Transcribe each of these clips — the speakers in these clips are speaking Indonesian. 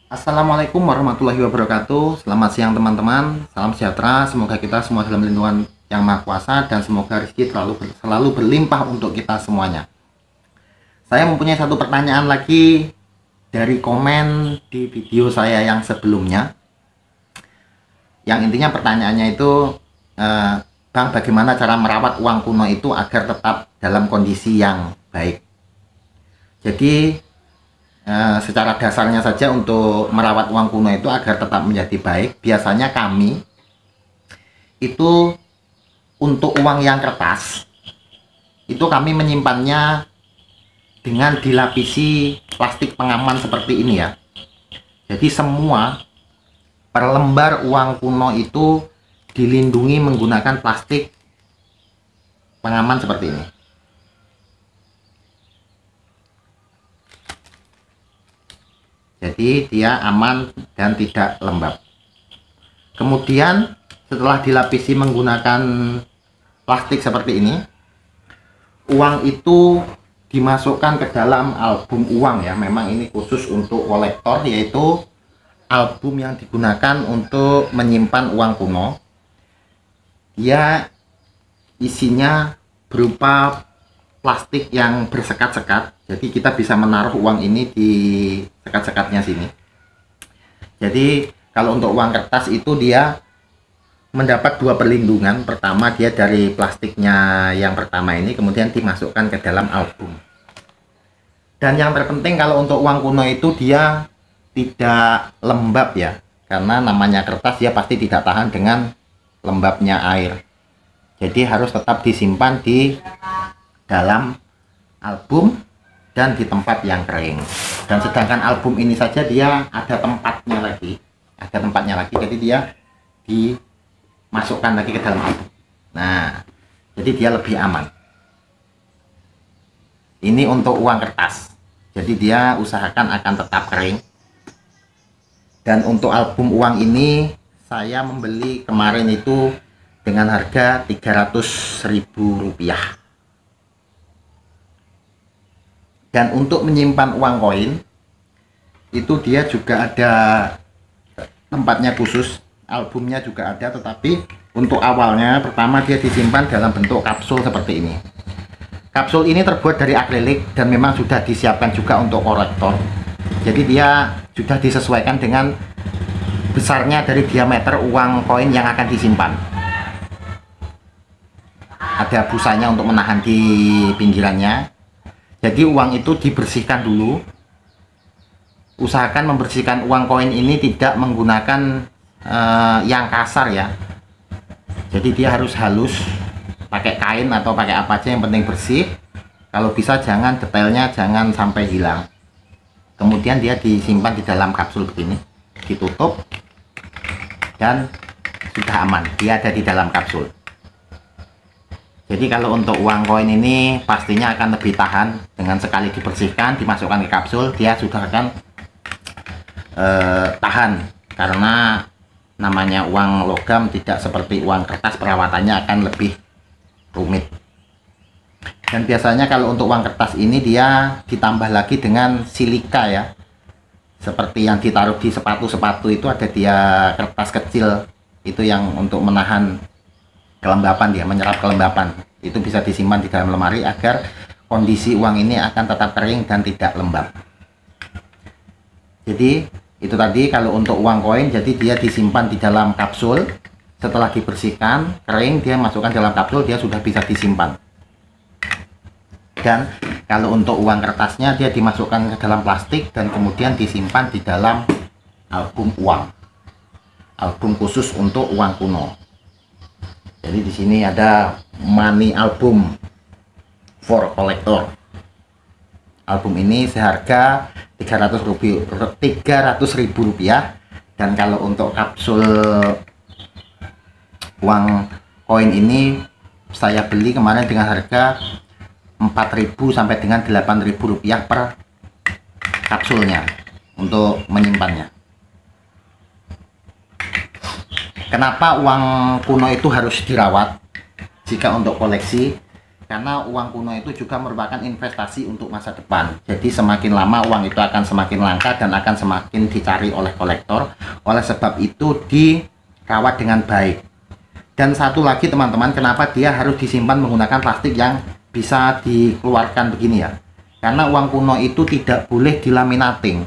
Assalamualaikum warahmatullahi wabarakatuh. Selamat siang teman-teman. Salam sejahtera. Semoga kita semua dalam lindungan Yang Maha Kuasa dan semoga rezeki selalu berlimpah untuk kita semuanya. Saya mempunyai satu pertanyaan lagi dari komen di video saya yang sebelumnya. Yang intinya pertanyaannya itu, Bang, bagaimana cara merawat uang kuno itu agar tetap dalam kondisi yang baik? Jadi secara dasarnya saja untuk merawat uang kuno itu agar tetap menjadi baik, biasanya kami itu untuk uang yang kertas itu kami menyimpannya dengan dilapisi plastik pengaman seperti ini ya. Jadi semua per lembar uang kuno itu dilindungi menggunakan plastik pengaman seperti ini. Jadi dia aman dan tidak lembab. Kemudian setelah dilapisi menggunakan plastik seperti ini, uang itu dimasukkan ke dalam album uang ya. Memang ini khusus untuk kolektor, yaitu album yang digunakan untuk menyimpan uang kuno. Dia isinya berupa plastik yang bersekat-sekat, jadi kita bisa menaruh uang ini di sekat-sekatnya sini. Jadi kalau untuk uang kertas itu dia mendapat dua perlindungan. Pertama, dia dari plastiknya yang pertama ini kemudian dimasukkan ke dalam album. Dan yang terpenting kalau untuk uang kuno itu dia tidak lembab ya, karena namanya kertas dia pasti tidak tahan dengan lembabnya air. Jadi harus tetap disimpan di dalam album dan di tempat yang kering. Dan sedangkan album ini saja dia ada tempatnya lagi, jadi dia dimasukkan lagi ke dalam album. Nah, jadi dia lebih aman. Ini untuk uang kertas, jadi dia usahakan akan tetap kering. Dan untuk album uang ini saya membeli kemarin itu dengan harga Rp300.000. Dan untuk menyimpan uang koin itu dia juga ada tempatnya khusus, albumnya juga ada, tetapi untuk awalnya pertama dia disimpan dalam bentuk kapsul seperti ini. Kapsul ini terbuat dari akrilik dan memang sudah disiapkan juga untuk kolektor. Jadi dia sudah disesuaikan dengan besarnya dari diameter uang koin yang akan disimpan. Ada busanya untuk menahan di pinggirannya. Jadi uang itu dibersihkan dulu. Usahakan membersihkan uang koin ini tidak menggunakan yang kasar ya. Jadi dia harus halus, pakai kain atau pakai apa aja, yang penting bersih. Kalau bisa jangan detailnya jangan sampai hilang. Kemudian dia disimpan di dalam kapsul begini, ditutup dan sudah aman. Dia ada di dalam kapsul. Jadi kalau untuk uang koin ini pastinya akan lebih tahan, dengan sekali dibersihkan, dimasukkan ke kapsul, dia sudah akan tahan. Karena namanya uang logam tidak seperti uang kertas, perawatannya akan lebih rumit. Dan biasanya kalau untuk uang kertas ini dia ditambah lagi dengan silika ya. Seperti yang ditaruh di sepatu-sepatu itu ada dia kertas kecil, itu yang untuk menahan kelembapan, dia menyerap kelembapan. Itu bisa disimpan di dalam lemari agar kondisi uang ini akan tetap kering dan tidak lembab. Jadi itu tadi kalau untuk uang koin, jadi dia disimpan di dalam kapsul. Setelah dibersihkan kering, dia masukkan dalam kapsul, dia sudah bisa disimpan. Dan kalau untuk uang kertasnya dia dimasukkan ke dalam plastik dan kemudian disimpan di dalam album uang, album khusus untuk uang kuno. Jadi di sini ada money album for collector. Album ini seharga Rp300.000, dan kalau untuk kapsul uang koin ini saya beli kemarin dengan harga Rp4.000 sampai dengan Rp8.000 per kapsulnya untuk menyimpannya. Kenapa uang kuno itu harus dirawat jika untuk koleksi? karena uang kuno itu juga merupakan investasi untuk masa depan. Jadi semakin lama uang itu akan semakin langka dan akan semakin dicari oleh kolektor. Oleh sebab itu dirawat dengan baik. Dan satu lagi teman-teman, kenapa dia harus disimpan menggunakan plastik yang bisa dikeluarkan begini ya? Karena uang kuno itu tidak boleh dilaminating.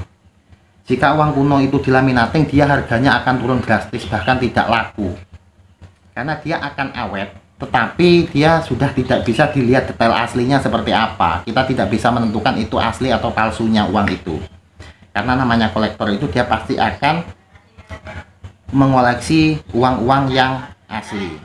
Jika uang kuno itu dilaminating, dia harganya akan turun drastis, bahkan tidak laku. Karena dia akan awet, tetapi dia sudah tidak bisa dilihat detail aslinya seperti apa. Kita tidak bisa menentukan itu asli atau palsunya uang itu. Karena namanya kolektor itu dia pasti akan mengoleksi uang-uang yang asli.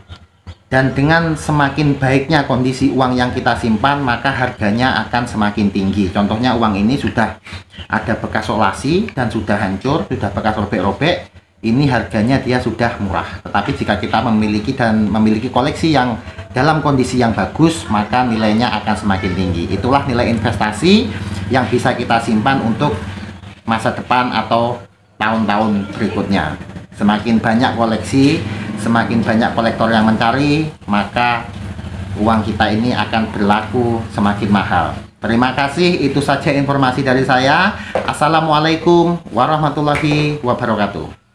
Dan dengan semakin baiknya kondisi uang yang kita simpan, maka harganya akan semakin tinggi. Contohnya uang ini sudah ada bekas olasi dan sudah hancur, sudah bekas robek-robek. Ini harganya dia sudah murah. Tetapi jika kita memiliki koleksi yang dalam kondisi yang bagus, maka nilainya akan semakin tinggi. Itulah nilai investasi yang bisa kita simpan untuk masa depan atau tahun-tahun berikutnya. Semakin banyak koleksi, semakin banyak kolektor yang mencari, maka uang kita ini akan berlaku semakin mahal. Terima kasih, itu saja informasi dari saya. Assalamualaikum warahmatullahi wabarakatuh.